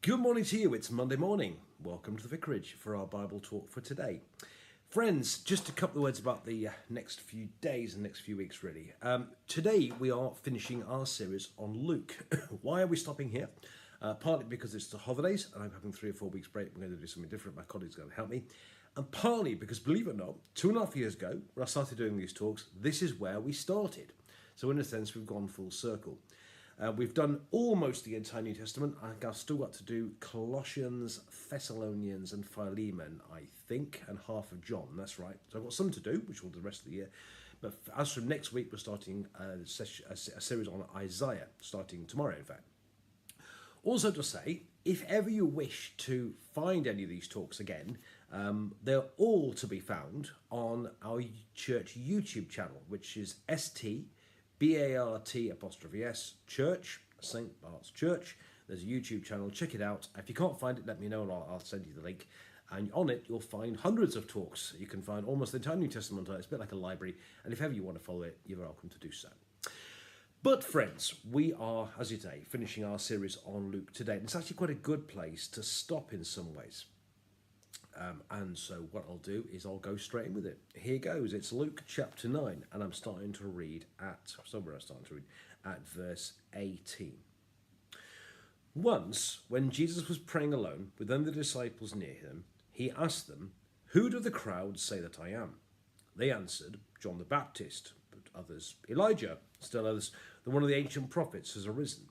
Good morning to you. It's Monday morning. Welcome to the Vicarage for our Bible talk for today. Friends, just a couple of words about the next few days and next few weeks, really. Today we are finishing our series on Luke. Why are we stopping here? Partly because it's the holidays and I'm having 3 or 4 weeks break. I'm going to do something different. My colleagues are going to help me. And partly because, believe it or not, 2.5 years ago, when I started doing these talks, this is where we started. So in a sense, we've gone full circle. We've done almost the entire New Testament. I've still got to do Colossians, Thessalonians and Philemon, I think, and half of John. That's right. So I've got some to do, which will do the rest of the year. But as from next week, we're starting a series on Isaiah, starting tomorrow, in fact. Also to say, if ever you wish to find any of these talks again, they're all to be found on our church YouTube channel, which is STBART' Church, St. Bart's Church. There's a YouTube channel. Check it out. If you can't find it, let me know and I'll send you the link. And on it, you'll find hundreds of talks. You can find almost the entire New Testament. It's a bit like a library. And if ever you want to follow it, you're welcome to do so. But friends, we are, as you say, finishing our series on Luke today. And it's actually quite a good place to stop in some ways. And so what I'll do is I'll go straight in with it. Here goes. It's Luke chapter 9, and I'm starting to read at verse 18. Once, when Jesus was praying alone with only the disciples near him, he asked them, "Who do the crowds say that I am?" They answered, "John the Baptist," but others, "Elijah," still others, "that one of the ancient prophets has arisen."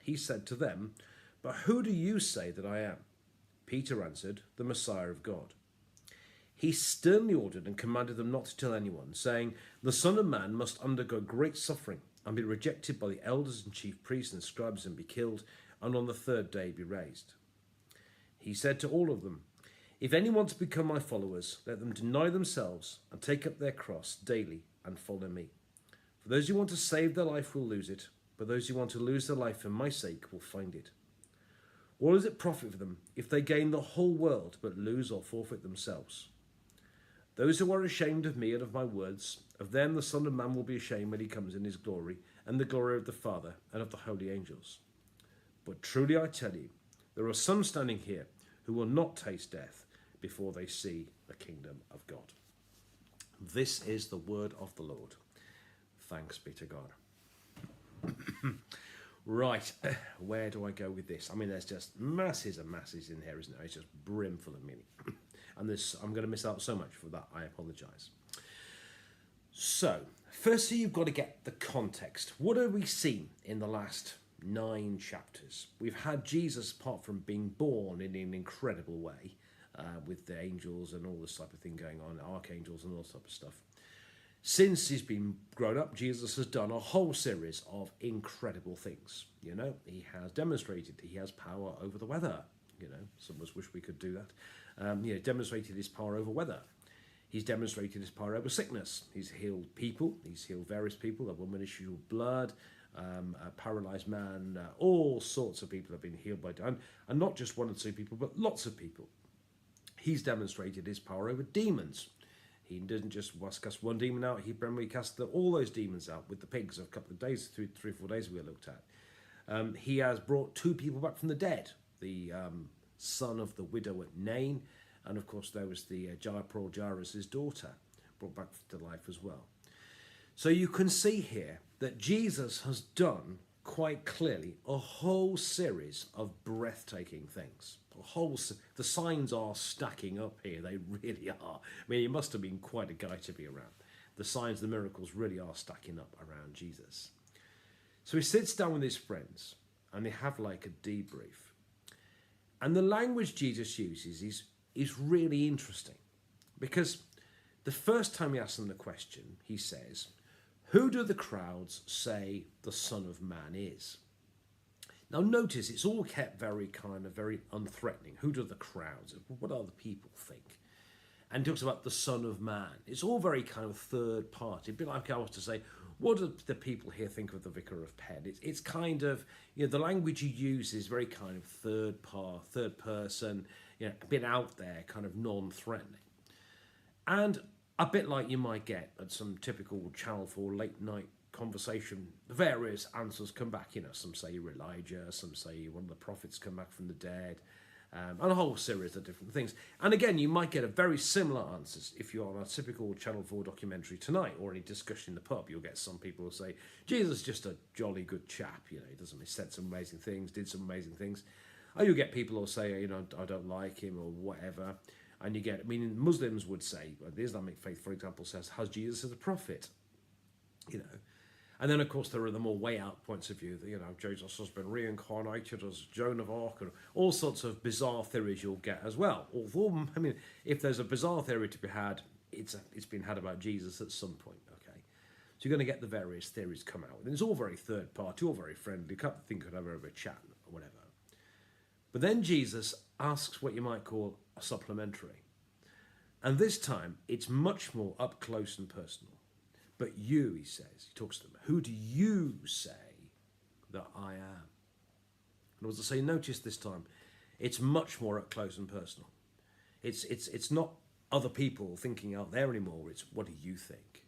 He said to them, "But who do you say that I am?" Peter answered, "The Messiah of God." He sternly ordered and commanded them not to tell anyone, saying, "The Son of Man must undergo great suffering and be rejected by the elders and chief priests and scribes and be killed, and on the third day be raised." He said to all of them, "If anyone wants to become my followers, let them deny themselves and take up their cross daily and follow me. For those who want to save their life will lose it, but those who want to lose their life for my sake will find it. What does it profit for them if they gain the whole world but lose or forfeit themselves? Those who are ashamed of me and of my words, of them the Son of Man will be ashamed when he comes in his glory, and the glory of the Father and of the holy angels. But truly I tell you, there are some standing here who will not taste death before they see the kingdom of God." This is the word of the Lord. Thanks be to God. Right, where do I go with this? I mean, there's just masses and masses in here, isn't there? It's just brimful of meaning. And I'm going to miss out so much for that. I apologise. So, firstly, you've got to get the context. What have we seen in the last 9 chapters? We've had Jesus, apart from being born in an incredible way, with the angels and all this type of thing going on, archangels and all this type of stuff. Since he's been grown up, Jesus has done a whole series of incredible things. You know, he has demonstrated he has power over the weather. You know, some of us wish we could do that. Demonstrated his power over weather. He's demonstrated his power over sickness. He's healed people. He's healed various people. A woman issued blood, a paralyzed man, all sorts of people have been healed by him. And not just 1 or 2 people, but lots of people. He's demonstrated his power over demons. He didn't just cast one demon out, he cast all those demons out with the pigs a couple of days, 3 or 4 days we looked at. He has brought 2 people back from the dead, the son of the widow at Nain, and of course there was the poor Jairus' daughter, brought back to life as well. So you can see here that Jesus has done quite clearly a whole series of breathtaking things. The signs are stacking up here. They really are. I mean, he must have been quite a guy to be around. The signs, the miracles really are stacking up around Jesus. So he sits down with his friends and they have like a debrief. And the language Jesus uses is really interesting, because the first time he asks them the question, he says, "Who do the crowds say the Son of Man is?" Now notice it's all kept very unthreatening. Who do the crowds? What do the people think? And he talks about the Son of Man. It's all very kind of third party. A bit like I was to say, what do the people here think of the Vicar of Penn? It's kind of, the language he uses is very kind of third person, a bit out there, kind of non-threatening. And a bit like you might get at some typical Channel 4 late night conversation, the various answers come back. Some say you're Elijah, some say one of the prophets come back from the dead, and a whole series of different things. And again, you might get a very similar answers if you're on a typical Channel 4 documentary tonight or any discussion in the pub. You'll get some people who say, Jesus is just a jolly good chap, he said some amazing things, did some amazing things. Or you get people who say, I don't like him or whatever. And you get, Muslims would say, the Islamic faith, for example, says, has Jesus as a prophet? And then, of course, there are the more way out points of view that, Jesus has been reincarnated as Joan of Arc and all sorts of bizarre theories you'll get as well. Although, if there's a bizarre theory to be had, it's been had about Jesus at some point, okay? So you're going to get the various theories come out. And it's all very third party, all very friendly. You can't think of a chat or whatever. But then Jesus asks what you might call a supplementary. And this time, it's much more up close and personal. But you, he says, he talks to them, who do you say that I am? And as I say, notice this time, it's much more up close and personal. It's not other people thinking out there anymore, it's what do you think?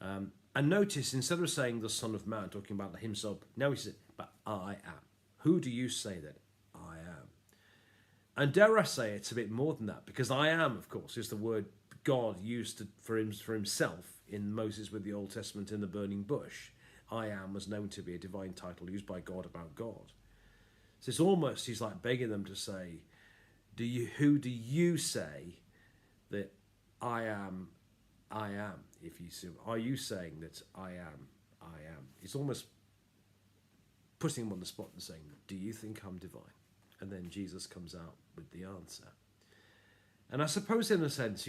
And notice, instead of saying the Son of Man, talking about himself, now he says, but I am. Who do you say that I am? And dare I say it's a bit more than that, because I am, of course, is the word God used for himself in Moses with the Old Testament in the burning bush. I am was known to be a divine title used by God about God. So it's almost, he's like begging them to say, who do you say that I am? If you see, are you saying that I am? It's almost putting him on the spot and saying, do you think I'm divine? And then Jesus comes out with the answer. And I suppose in a sense,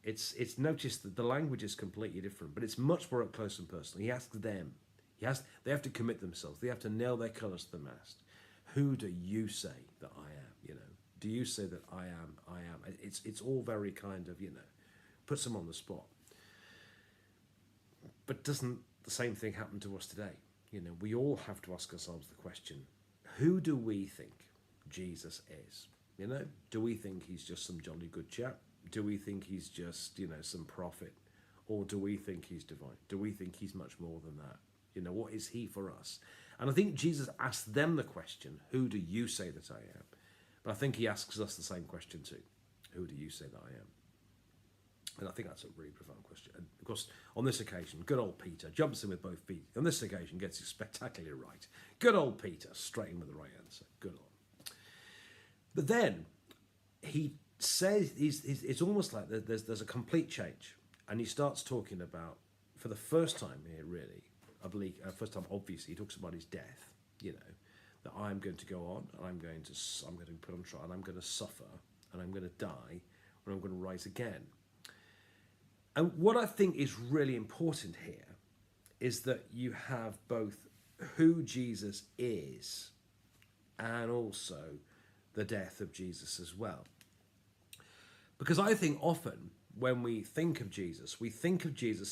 it's noticed that the language is completely different, but it's much more up close and personal. He asks them, they have to commit themselves. They have to nail their colours to the mast. Who do you say that I am? Do you say that I am? It's all very kind of, puts them on the spot. But doesn't the same thing happen to us today? We all have to ask ourselves the question, who do we think Jesus is? Do we think he's just some jolly good chap? Do we think he's just, some prophet? Or do we think he's divine? Do we think he's much more than that? What is he for us? And I think Jesus asked them the question, who do you say that I am? But I think he asks us the same question too. Who do you say that I am? And I think that's a really profound question. And of course, on this occasion, good old Peter jumps in with both feet. On this occasion, gets it spectacularly right. Good old Peter, straight in with the right answer. Good old. But then he says, it's almost like there's a complete change. And he starts talking about, for the first time here, really, I believe, first time obviously, he talks about his death, that I'm going to go on, and I'm going to be put on trial, and I'm going to suffer, and I'm going to die, and I'm going to rise again. And what I think is really important here is that you have both who Jesus is and also the death of Jesus as well. Because I think often when we think of Jesus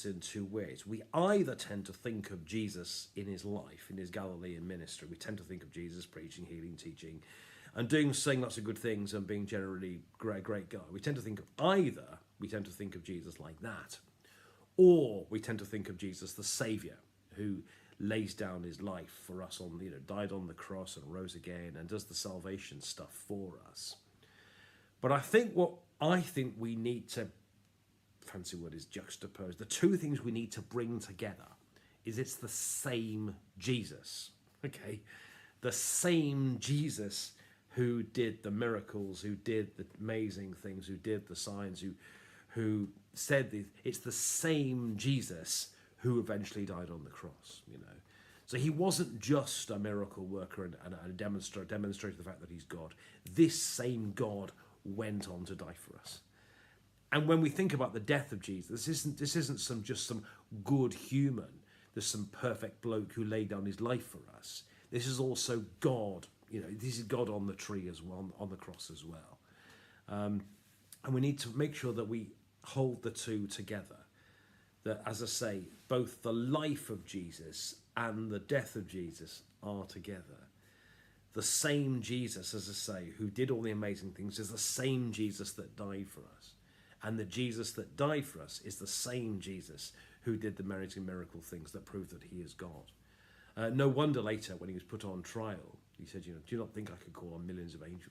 in two ways. We either tend to think of Jesus in his life, in his Galilean ministry. We tend to think of Jesus preaching, healing, teaching, and saying lots of good things and being generally great guy. We tend to think of Jesus like that. Or we tend to think of Jesus the Saviour, who lays down his life for us, died on the cross and rose again and does the salvation stuff for us. But I think we need to, fancy word is juxtapose, the two things we need to bring together is it's the same Jesus, okay? The same Jesus who did the miracles, who did the amazing things, who did the signs, who said this. It's the same Jesus who eventually died on the cross, So he wasn't just a miracle worker and demonstrated the fact that he's God. This same God went on to die for us. And when we think about the death of Jesus, this isn't some good human. There's some perfect bloke who laid down his life for us. This is also God. This is God on the tree as well, on the cross as well. And we need to make sure that we hold the two together. That, as I say, both the life of Jesus and the death of Jesus are together. The same Jesus, as I say, who did all the amazing things, is the same Jesus that died for us. And the Jesus that died for us is the same Jesus who did the amazing miracle things that prove that he is God. No wonder later when he was put on trial, he said, do you not think I could call on millions of angels?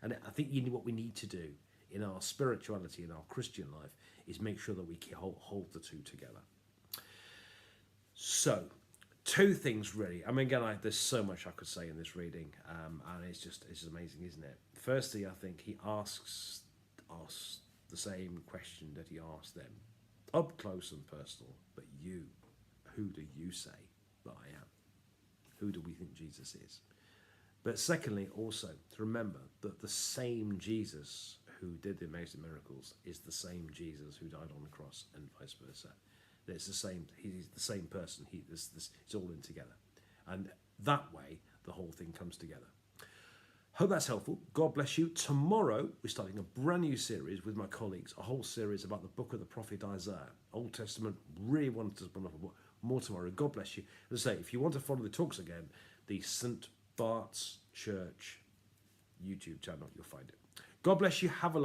And I think what we need to do in our spirituality, in our Christian life, is make sure that we hold the two together. So, two things really. I mean, again, there's so much I could say in this reading, and it's just amazing, isn't it? Firstly, I think he asks us the same question that he asked them, up close and personal. But you, who do you say that I am? Who do we think Jesus is? But secondly, also to remember that the same Jesus who did the amazing miracles is the same Jesus who died on the cross, and vice versa. It's the same. He's the same person. It's all in together, and that way the whole thing comes together. Hope that's helpful. God bless you. Tomorrow we're starting a brand new series with my colleagues, a whole series about the book of the prophet Isaiah, Old Testament. Really wanted to put up more tomorrow. God bless you. As I say, if you want to follow the talks again, the St. Bart's Church YouTube channel, you'll find it. God bless you. Have a lovely